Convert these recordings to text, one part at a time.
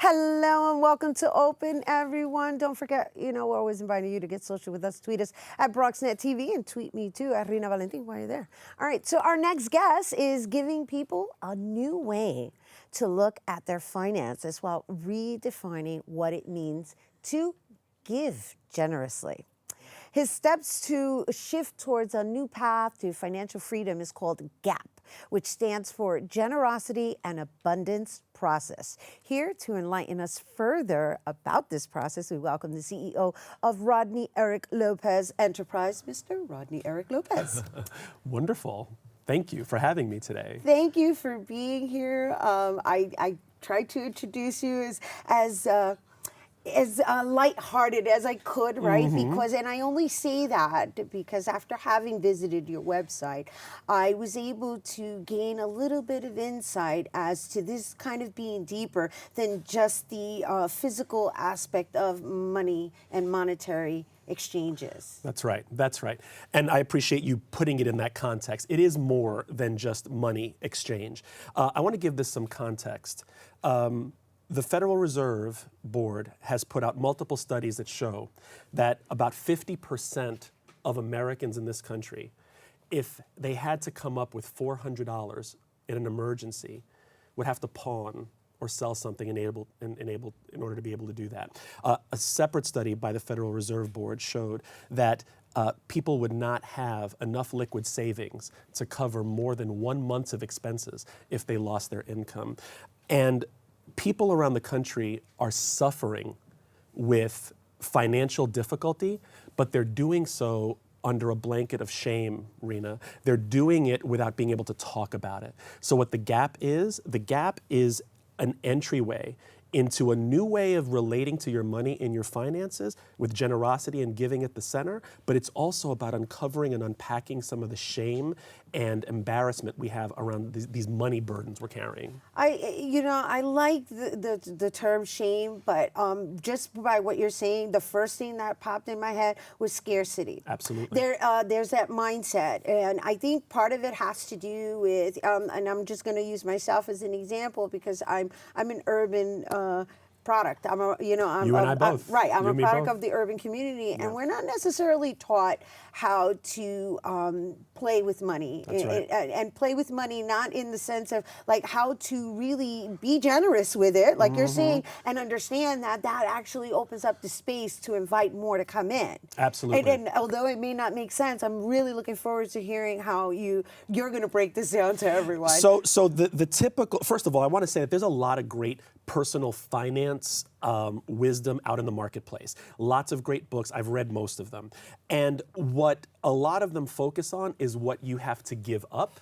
Hello and welcome to Open, everyone. Don't forget, we're always inviting you to get social with us. Tweet us at BronxNet TV and tweet me too at Rhina Valentin while you're there. All right, so our next guest is giving people a new way to look at their finances while redefining what it means to give generously. His steps to shift towards a new path to financial freedom is called GAP, which stands for Generosity and Abundance Process. Here to enlighten us further about this process, we welcome the CEO of Rodney Eric Lopez Enterprise, Mr. Rodney Eric Lopez. Wonderful. Thank you for having me today. Thank you for being here. I tried to introduce you as lighthearted as I could, right? Because, and I only say that because after having visited your website, I was able to gain a little bit of insight as to this kind of being deeper than just the physical aspect of money and monetary exchanges. That's right. That's right. And I appreciate you putting it in that context. It is more than just money exchange. I want to give this some context. The Federal Reserve Board has put out multiple studies that show that about 50% of Americans in this country, if they had to come up with $400 in an emergency, would have to pawn or sell something in order to be able to do that. A separate study by the Federal Reserve Board showed that people would not have enough liquid savings to cover more than 1 month of expenses if they lost their income. And people around the country are suffering with financial difficulty, but they're doing so under a blanket of shame, Rhina. They're doing it without being able to talk about it. So what the GAP is an entryway into a new way of relating to your money and your finances with generosity and giving at the center, but it's also about uncovering and unpacking some of the shame and embarrassment we have around these money burdens we're carrying. I like the term shame, but just by what you're saying, the first thing that popped in my head was scarcity. Absolutely. There's that mindset, and I think part of it has to do with, and I'm just going to use myself as an example because I'm an urban product. I'm a product of the urban community, and we're not necessarily taught how to play with money. That's right. And play with money not in the sense of like how to really be generous with it, like you're saying, and understand that that actually opens up the space to invite more to come in. Absolutely. And although it may not make sense, I'm really looking forward to hearing how you're going to break this down to everyone. So the typical, first of all, I want to say that there's a lot of great personal finance wisdom out in the marketplace. Lots of great books. I've read most of them. And what a lot of them focus on is what you have to give up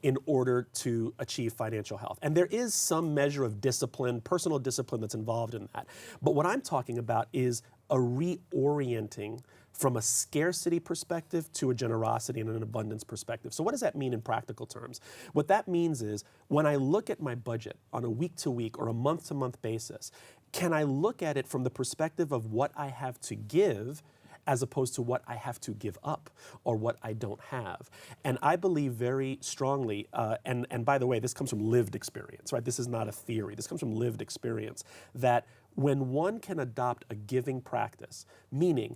in order to achieve financial health. And there is some measure of discipline, personal discipline that's involved in that. But what I'm talking about is a reorienting from a scarcity perspective to a generosity and an abundance perspective. So what does that mean in practical terms? What that means is when I look at my budget on a week-to-week or a month-to-month basis, can I look at it from the perspective of what I have to give as opposed to what I have to give up or what I don't have? And I believe very strongly, and by the way, this comes from lived experience, right? This is not a theory. This comes from lived experience, that when one can adopt a giving practice, meaning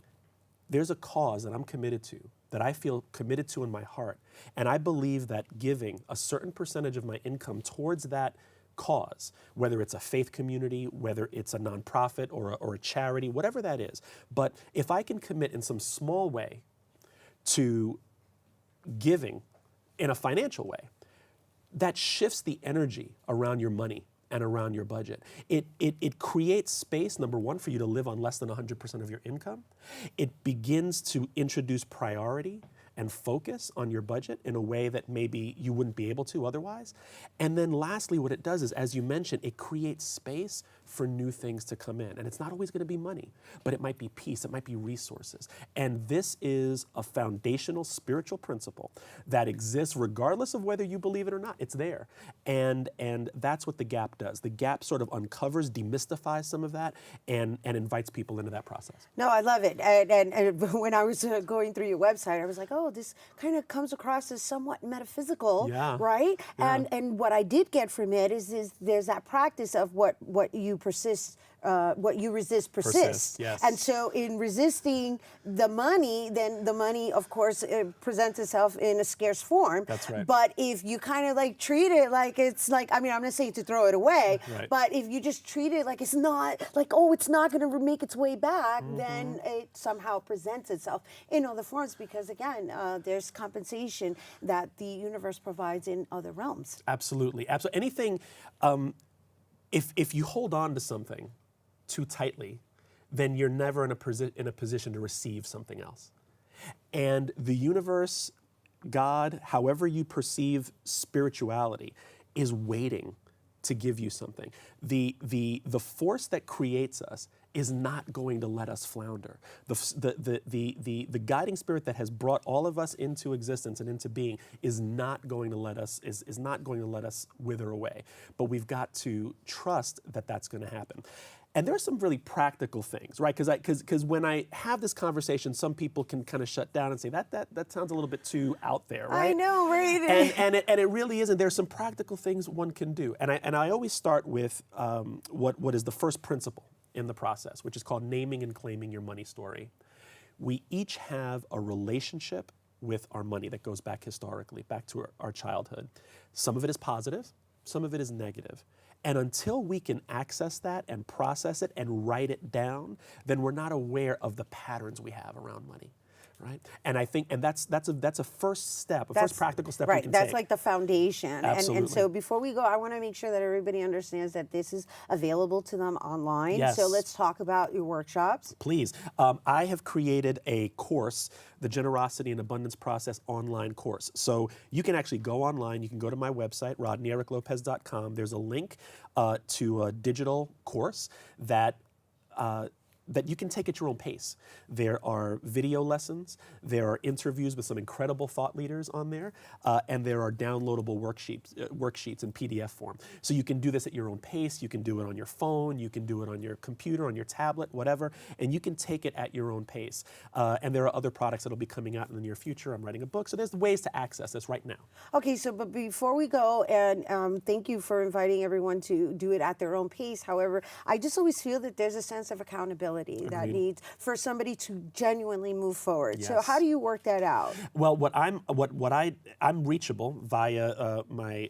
there's a cause that I'm committed to, that I feel committed to in my heart, and I believe that giving a certain percentage of my income towards that cause, whether it's a faith community, whether it's a nonprofit or a charity, whatever that is. But if I can commit in some small way to giving in a financial way, that shifts the energy around your money and around your budget. It creates space, number one, for you to live on less than 100% of your income. It begins to introduce priority and focus on your budget in a way that maybe you wouldn't be able to otherwise. And then lastly, what it does is, as you mentioned, it creates space for new things to come in. And it's not always going to be money, but it might be peace, it might be resources. And this is a foundational spiritual principle that exists regardless of whether you believe it or not. It's there. And that's what the GAP does. The GAP sort of uncovers, demystifies some of that, and invites people into that process. No, I love it. And when I was going through your website, I was like, oh, world, this kind of comes across as somewhat metaphysical, Yeah. right? Yeah. And what I did get from it is there's that practice of what you resist persists. Yes. And so in resisting the money, then the money, of course, presents itself in a scarce form. That's right. But if you kind of like treat it like it's like, I mean, I'm not saying to throw it away, Right. but if you just treat it like it's not, like, oh, it's not going to make its way back, then it somehow presents itself in other forms because, again, there's compensation that the universe provides in other realms. Absolutely. Absolutely. Anything, if you hold on to something too tightly, then you're never in a position to receive something else. And the universe, God, however you perceive spirituality, is waiting to give you something. The force that creates us is not going to let us flounder. The guiding spirit that has brought all of us into existence and into being is not going to let us wither away. But we've got to trust that that's going to happen. And there are some really practical things, right? Because when I have this conversation, some people can kind of shut down and say that sounds a little bit too out there, right? I know, right? And it really isn't. There's some practical things one can do, and I always start with what is the first principle in the process, which is called naming and claiming your money story. We each have a relationship with our money that goes back historically, back to our childhood. Some of it is positive, some of it is negative. And until we can access that and process it and write it down, then we're not aware of the patterns we have around money, right? And I think, and that's a first step, first practical step we can take. Right, that's like the foundation. Absolutely. And so before we go, I want to make sure that everybody understands that this is available to them online. Yes. So let's talk about your workshops. Please. I have created a course, the Generosity and Abundance Process online course. So you can actually go online. You can go to my website, rodneyriclopez.com. There's a link to a digital course that you can take at your own pace. There are video lessons, there are interviews with some incredible thought leaders on there, and there are downloadable worksheets in PDF form. So you can do this at your own pace, you can do it on your phone, you can do it on your computer, on your tablet, whatever, and you can take it at your own pace. And there are other products that will be coming out in the near future. I'm writing a book, so there's ways to access this right now. Okay, so but before we go, and thank you for inviting everyone to do it at their own pace. However, I just always feel that there's a sense of accountability that needs for somebody to genuinely move forward. Yes. So how do you work that out? Well, I'm reachable via my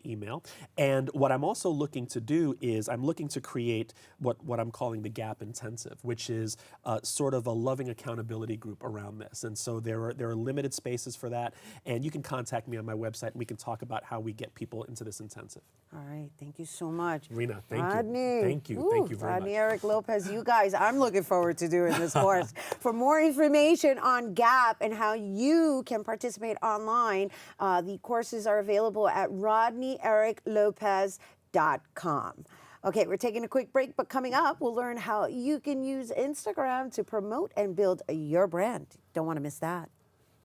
email, and what I'm also looking to do is I'm looking to create what I'm calling the Gap Intensive, which is sort of a loving accountability group around this. And so there are limited spaces for that, and you can contact me on my website, and we can talk about how we get people into this intensive. All right, thank you so much. Rhina, thank Rodney. you. Thank you. Thank you very much. Rodney Eric Lopez, you guys, I'm looking forward to doing this course. For more information on Gap and how you can participate online, the courses are available at rodneyericlopez.com. Okay, we're taking a quick break, but coming up, we'll learn how you can use Instagram to promote and build your brand. Don't want to miss that.